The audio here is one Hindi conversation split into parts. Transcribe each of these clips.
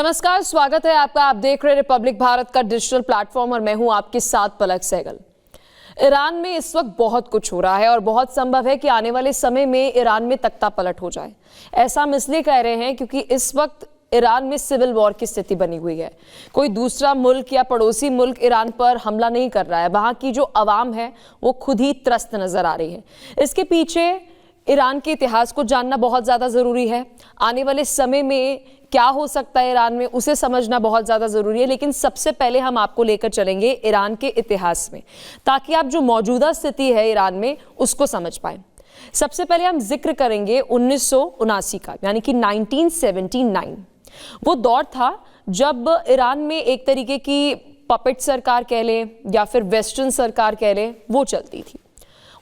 नमस्कार, स्वागत है आपका। आप देख रहे हैं रिपब्लिक भारत का डिजिटल प्लेटफॉर्म और मैं हूं आपके साथ पलक सहगल। ईरान में इस वक्त बहुत कुछ हो रहा है और बहुत संभव है कि आने वाले समय में ईरान में तख्ता पलट हो जाए। ऐसा हम इसलिए कह रहे हैं क्योंकि इस वक्त ईरान में सिविल वॉर की स्थिति बनी हुई है। कोई दूसरा मुल्क या पड़ोसी मुल्क ईरान पर हमला नहीं कर रहा है, वहां की जो आवाम है वो खुद ही त्रस्त नजर आ रही है। इसके पीछे ईरान के इतिहास को जानना बहुत ज़्यादा ज़रूरी है। आने वाले समय में क्या हो सकता है ईरान में, उसे समझना बहुत ज़्यादा ज़रूरी है। लेकिन सबसे पहले हम आपको लेकर चलेंगे ईरान के इतिहास में, ताकि आप जो मौजूदा स्थिति है ईरान में उसको समझ पाएं। सबसे पहले हम जिक्र करेंगे 1979 का, यानी कि 1979। वो दौर था जब ईरान में एक तरीके की पपेट सरकार कह लें या फिर वेस्टर्न सरकार कह लें, वो चलती थी।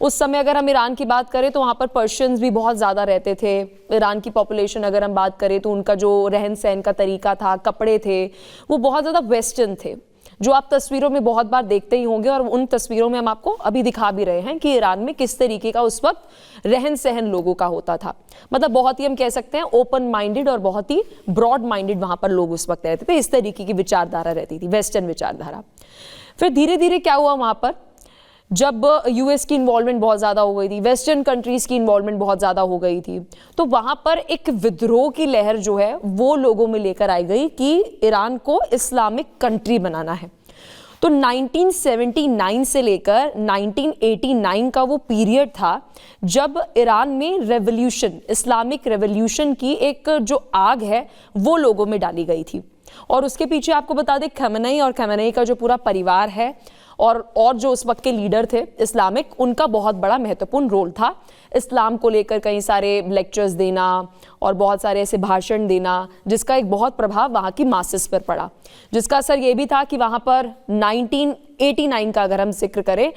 उस समय अगर हम ईरान की बात करें तो वहाँ पर पर्शियंस भी बहुत ज़्यादा रहते थे। ईरान की पॉपुलेशन अगर हम बात करें तो उनका जो रहन सहन का तरीका था, कपड़े थे, वो बहुत ज़्यादा वेस्टर्न थे, जो आप तस्वीरों में बहुत बार देखते ही होंगे। और उन तस्वीरों में हम आपको अभी दिखा भी रहे हैं कि ईरान में किस तरीके का उस वक्त रहन सहन लोगों का होता था। मतलब बहुत ही हम कह सकते हैं ओपन माइंडेड और बहुत ही ब्रॉड माइंडेड वहाँ पर लोग उस वक्त रहते थे। इस तरीके की विचारधारा रहती थी, वेस्टर्न विचारधारा। फिर धीरे धीरे क्या हुआ वहाँ पर, जब यूएस की इन्वॉल्वमेंट बहुत ज़्यादा हो गई थी, वेस्टर्न कंट्रीज़ की इन्वॉल्वमेंट बहुत ज़्यादा हो गई थी, तो वहाँ पर एक विद्रोह की लहर जो है वो लोगों में लेकर आई गई कि ईरान को इस्लामिक कंट्री बनाना है। तो 1979 से लेकर 1989 का वो पीरियड था जब ईरान में रेवोल्यूशन, इस्लामिक रेवोल्यूशन की एक जो आग है वो लोगों में डाली गई थी। और उसके पीछे आपको बता दें खमेनेई और खमेनेई का जो पूरा परिवार है और जो उस वक्त के लीडर थे इस्लामिक, उनका बहुत बड़ा महत्वपूर्ण रोल था। इस्लाम को लेकर कई सारे लेक्चर्स देना और बहुत सारे ऐसे भाषण देना, जिसका एक बहुत प्रभाव वहाँ की मासेस पर पड़ा। जिसका असर ये भी था कि वहाँ पर 1989 का अगर हम जिक्र करें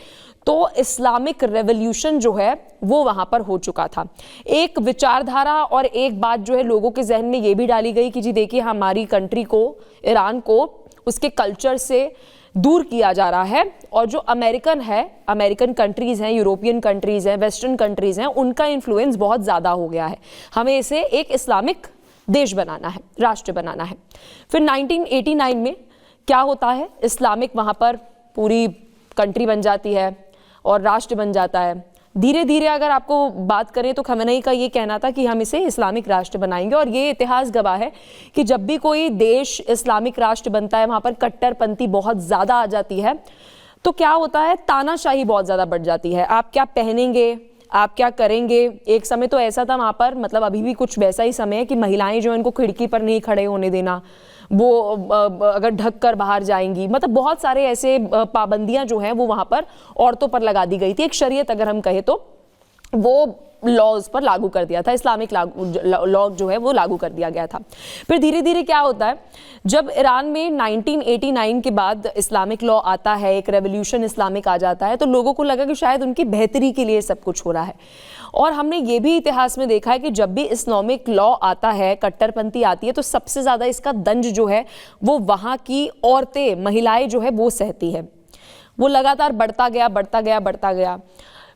तो इस्लामिक रेवोल्यूशन जो है वो वहाँ पर हो चुका था। एक विचारधारा और एक बात जो है लोगों के जहन में ये भी डाली गई कि जी देखिए, हमारी कंट्री को, ईरान को उसके कल्चर से दूर किया जा रहा है और जो अमेरिकन कंट्रीज़ हैं, यूरोपियन कंट्रीज़ हैं, वेस्टर्न कंट्रीज़ हैं, उनका इन्फ्लुएंस बहुत ज़्यादा हो गया है। हमें इसे एक इस्लामिक देश बनाना है, राष्ट्र बनाना है। फिर 1989 में क्या होता है, इस्लामिक वहाँ पर पूरी कंट्री बन जाती है और राष्ट्र बन जाता है। धीरे धीरे अगर आपको बात करें तो खमेनेई का ये कहना था कि हम इसे इस्लामिक राष्ट्र बनाएंगे। और ये इतिहास गवाह है कि जब भी कोई देश इस्लामिक राष्ट्र बनता है, वहाँ पर कट्टरपंथी बहुत ज़्यादा आ जाती है, तो क्या होता है, तानाशाही बहुत ज़्यादा बढ़ जाती है। आप क्या पहनेंगे, आप क्या करेंगे। एक समय तो ऐसा था वहाँ पर, मतलब अभी भी कुछ वैसा ही समय है कि महिलाएं जो इनको खिड़की पर नहीं खड़े होने देना, वो अगर ढक कर बाहर जाएंगी, मतलब बहुत सारे ऐसे पाबंदियां जो हैं वो वहाँ पर औरतों पर लगा दी गई थी। एक शरीयत अगर हम कहें तो वो लॉज पर लागू कर दिया था, इस्लामिक लॉ जो है वो लागू कर दिया गया था। फिर धीरे धीरे क्या होता है, जब ईरान में 1989 के बाद इस्लामिक लॉ आता है, एक रेवोल्यूशन इस्लामिक आ जाता है, तो लोगों को लगा कि शायद उनकी बेहतरी के लिए सब कुछ हो रहा है। और हमने ये भी इतिहास में देखा है कि जब भी इस्लामिक लॉ आता है, कट्टरपंथी आती है, तो सबसे ज़्यादा इसका दंज जो है वो वहाँ की औरतें, महिलाएं जो है वो सहती है। वो लगातार बढ़ता गया।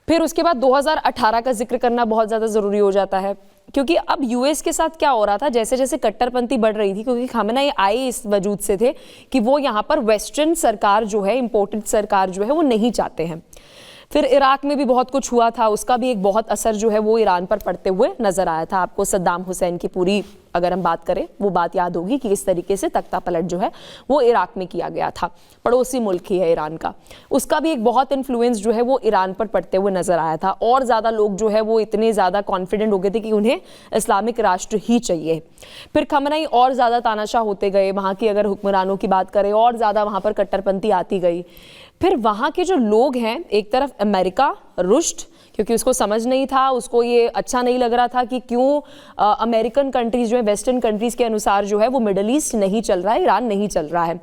फिर उसके बाद 2018 का जिक्र करना बहुत ज़्यादा ज़रूरी हो जाता है, क्योंकि अब यूएस के साथ क्या हो रहा था, जैसे जैसे कट्टरपंथी बढ़ रही थी, क्योंकि खमेनेई आए इस वजूद से थे कि वो यहाँ पर वेस्टर्न सरकार जो है, इम्पोर्टेड सरकार जो है वो नहीं चाहते हैं। फिर इराक में भी बहुत कुछ हुआ था, उसका भी एक बहुत असर जो है वो ईरान पर पड़ते हुए नजर आया था। आपको सद्दाम हुसैन की पूरी अगर हम बात करें वो बात याद होगी कि इस तरीके से तख्ता पलट जो है वो इराक में किया गया था। पड़ोसी मुल्क ही है ईरान का, उसका भी एक बहुत इन्फ्लुएंस जो है वो ईरान पर पड़ते हुए नजर आया था। और ज़्यादा लोग जो है वो इतने ज़्यादा कॉन्फिडेंट हो गए थे कि उन्हें इस्लामिक राष्ट्र ही चाहिए। फिर खमेनेई और ज़्यादा तानाशाह होते गए, वहाँ की अगर हुक्मरानों की बात करें और ज़्यादा वहाँ पर कट्टरपंथी आती गई। फिर वहाँ के जो लोग हैं, एक तरफ अमेरिका रुष्ट, क्योंकि उसको समझ नहीं था, उसको ये अच्छा नहीं लग रहा था कि क्यों अमेरिकन कंट्रीज़ जो है, वेस्टर्न कंट्रीज़ के अनुसार जो है वो मिडल ईस्ट नहीं चल रहा है, ईरान नहीं चल रहा है।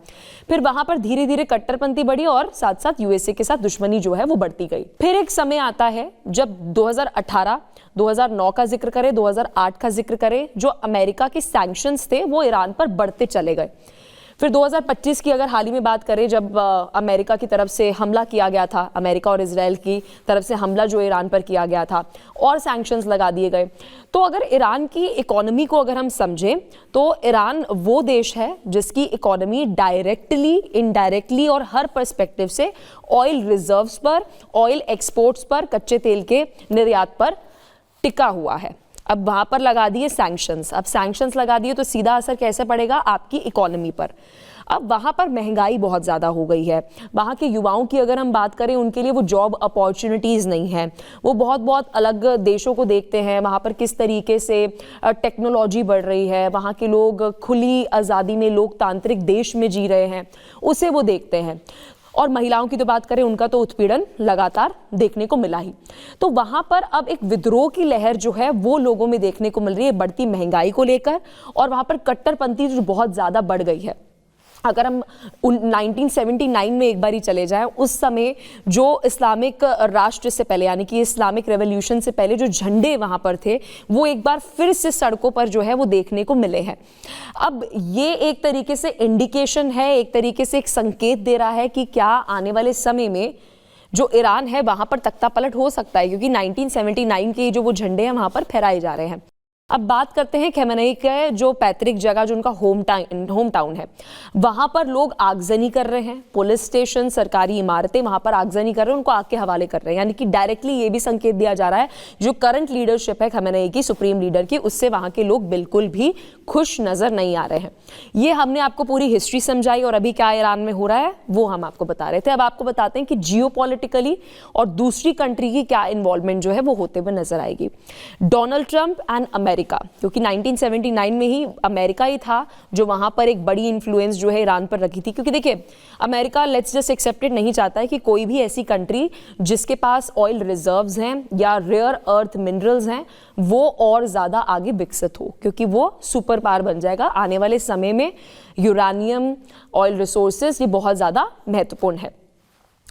फिर वहाँ पर धीरे धीरे कट्टरपंथी बढ़ी और साथ साथ यूएसए के साथ दुश्मनी जो है वो बढ़ती गई। फिर एक समय आता है जब 2018, 2009 का जिक्र करें, 2008 का जिक्र करें, जो अमेरिका के सैंक्शंस थे वो ईरान पर बढ़ते चले गए। फिर 2025 की अगर हाल ही में बात करें, जब अमेरिका की तरफ से हमला किया गया था, अमेरिका और इजराइल की तरफ से हमला जो ईरान पर किया गया था और सैंक्शंस लगा दिए गए, तो अगर ईरान की इकोनॉमी को अगर हम समझें तो ईरान वो देश है जिसकी इकोनॉमी डायरेक्टली, इनडायरेक्टली और हर पर्सपेक्टिव से ऑयल रिजर्व्स पर, ऑयल एक्सपोर्ट्स पर, कच्चे तेल के निर्यात पर टिका हुआ है। अब वहां पर लगा दिए सैंक्शंस, अब सैंक्शंस लगा दिए तो सीधा असर कैसे पड़ेगा आपकी इकोनॉमी पर। अब वहां पर महंगाई बहुत ज़्यादा हो गई है, वहां के युवाओं की अगर हम बात करें उनके लिए वो जॉब अपॉर्चुनिटीज़ नहीं है, वो बहुत बहुत अलग देशों को देखते हैं, वहां पर किस तरीके से टेक्नोलॉजी बढ़ रही है, वहां के लोग खुली आज़ादी में लोकतांत्रिक देश में जी रहे हैं, उसे वो देखते हैं। और महिलाओं की तो बात करें, उनका तो उत्पीड़न लगातार देखने को मिला ही। तो वहां पर अब एक विद्रोह की लहर जो है वो लोगों में देखने को मिल रही है, बढ़ती महंगाई को लेकर, और वहां पर कट्टरपंथी जो बहुत ज्यादा बढ़ गई है। अगर हम 1979 में एक बार ही चले जाएं, उस समय जो इस्लामिक राष्ट्र से पहले, यानी कि इस्लामिक रेवोल्यूशन से पहले जो झंडे वहां पर थे, वो एक बार फिर से सड़कों पर जो है वो देखने को मिले हैं। अब ये एक तरीके से इंडिकेशन है, एक तरीके से एक संकेत दे रहा है कि क्या आने वाले समय में जो ईरान है वहां पर तख्ता पलट हो सकता है, क्योंकि 1979 के जो वो झंडे हैं वहां पर फहराए जा रहे हैं। अब बात करते हैं खमेनेई के जो पैतृक जगह, जो उनका होम टाउन है, वहां पर लोग आगजनी कर रहे हैं, पुलिस स्टेशन, सरकारी इमारतें वहां पर आगजनी कर रहे हैं, उनको आग के हवाले कर रहे हैं। यानी कि डायरेक्टली ये भी संकेत दिया जा रहा है जो करंट लीडरशिप है खमेनेई की, सुप्रीम लीडर की, उससे वहां के लोग बिल्कुल भी खुश नजर नहीं आ रहे हैं। ये हमने आपको पूरी हिस्ट्री समझाई और अभी क्या ईरान में हो रहा है वो हम आपको बता रहे थे। अब आपको बताते हैं कि जियोपॉलिटिकली और दूसरी कंट्री की क्या इन्वॉल्वमेंट जो है वो होते हुए नजर आएगी। डोनाल्ड ट्रंप एंड अमेरिका, क्योंकि 1979 में ही अमेरिका ही था जो वहां पर एक बड़ी इन्फ्लुएंस जो है ईरान पर रखी थी। क्योंकि देखिए, अमेरिका लेट्स जस्ट एक्सेप्टेड नहीं चाहता है कि कोई भी ऐसी कंट्री जिसके पास ऑयल रिजर्व्स हैं या रेयर अर्थ मिनरल्स हैं वो और ज्यादा आगे विकसित हो, क्योंकि वो सुपर पावर बन जाएगा। आने वाले समय में यूरेनियम, ऑयल रिसोर्सेज ये बहुत ज्यादा महत्वपूर्ण है।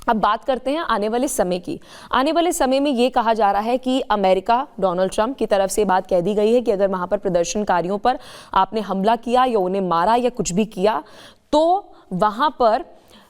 अब बात करते हैं आने वाले समय की। आने वाले समय में ये कहा जा रहा है कि अमेरिका, डोनाल्ड ट्रंप की तरफ से बात कह दी गई है कि अगर वहां पर प्रदर्शनकारियों पर आपने हमला किया या उन्हें मारा या कुछ भी किया तो वहां पर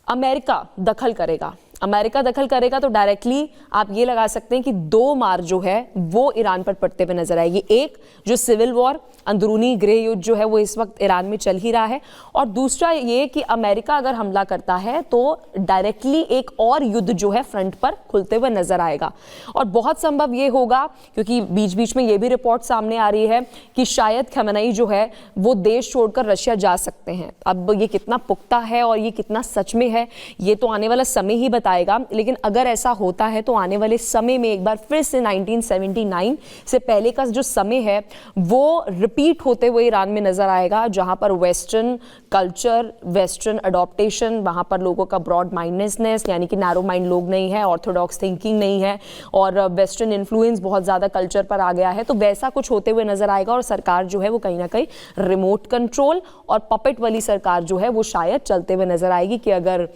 अमेरिका दखल करेगा। अमेरिका दखल करेगा तो डायरेक्टली आप ये लगा सकते हैं कि दो मार जो है वो ईरान पर पड़ते हुए नजर आएगी। एक जो सिविल वॉर, अंदरूनी गृह युद्ध जो है वो इस वक्त ईरान में चल ही रहा है, और दूसरा ये कि अमेरिका अगर हमला करता है तो डायरेक्टली एक और युद्ध जो है फ्रंट पर खुलते हुए नजर आएगा। और बहुत संभव ये होगा, क्योंकि बीच बीच में ये भी रिपोर्ट सामने आ रही है कि शायद खमेनेई जो है वो देश छोड़कर रशिया जा सकते हैं। अब ये कितना पुख्ता है और ये कितना सच में है ये तो आने वाला समय ही बताएगा, लेकिन अगर ऐसा होता है तो आने वाले समय में एक बार फिर से 1979 से पहले का जो समय है वो रिपीट होते हुए ईरान में नजर आएगा, जहां पर वेस्टर्न कल्चर, वेस्टर्न अडॉप्टेशन, वहां पर लोगों का ब्रॉड माइंडनेसनेस, यानी कि नैरो माइंड लोग नहीं है, ऑर्थोडॉक्स थिंकिंग नहीं है, और वेस्टर्न इन्फ्लुएंस बहुत ज्यादा कल्चर पर आ गया है। तो वैसा कुछ होते हुए नजर आएगा और सरकार जो है वो कहीं ना कहीं रिमोट कंट्रोल और पपेट वाली सरकार जो है वो शायद चलते हुए नजर आएगी कि अगर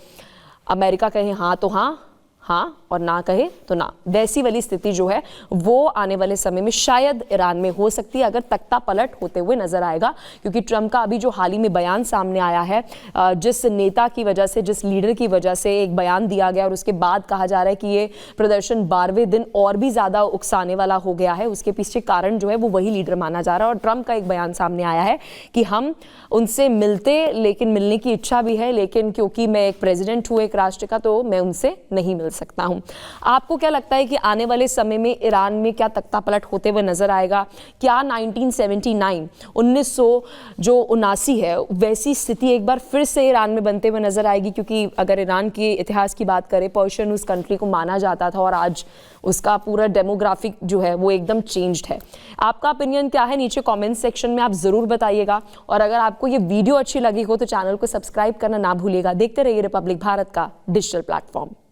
अमेरिका कहे हाँ तो हाँ, हाँ और ना कहे तो ना, वैसी वाली स्थिति जो है वो आने वाले समय में शायद ईरान में हो सकती है अगर तख्ता पलट होते हुए नजर आएगा। क्योंकि ट्रंप का अभी जो हाल ही में बयान सामने आया है, जिस नेता की वजह से, जिस लीडर की वजह से एक बयान दिया गया और उसके बाद कहा जा रहा है कि ये प्रदर्शन 12वें दिन और भी ज्यादा उकसाने वाला हो गया है, उसके पीछे कारण जो है वो वही लीडर माना जा रहा है। और ट्रंप का एक बयान सामने आया है कि हम उनसे मिलते, लेकिन मिलने की इच्छा भी है, लेकिन क्योंकि मैं एक प्रेसिडेंट हूँ एक राष्ट्र का तो मैं उनसे नहीं मिल सकता हूँ। आपको क्या लगता है कि आने वाले समय में ईरान में क्या तख्ता पलट होते हुए नजर आएगा? क्या 1979 1979 है वैसी स्थिति एक बार फिर से ईरान में बनते हुए नजर आएगी? क्योंकि अगर ईरान के इतिहास की बात करें, पर्शियन उस कंट्री को माना जाता था और आज उसका पूरा डेमोग्राफिक जो है वो एकदम चेंज्ड है। आपका ओपिनियन क्या है नीचे कमेंट सेक्शन में आप जरूर बताइएगा। और अगर आपको ये वीडियो अच्छी लगी हो तो चैनल को सब्सक्राइब करना ना भूलिएगा। देखते रहिए रिपब्लिक भारत का डिजिटल प्लेटफॉर्म।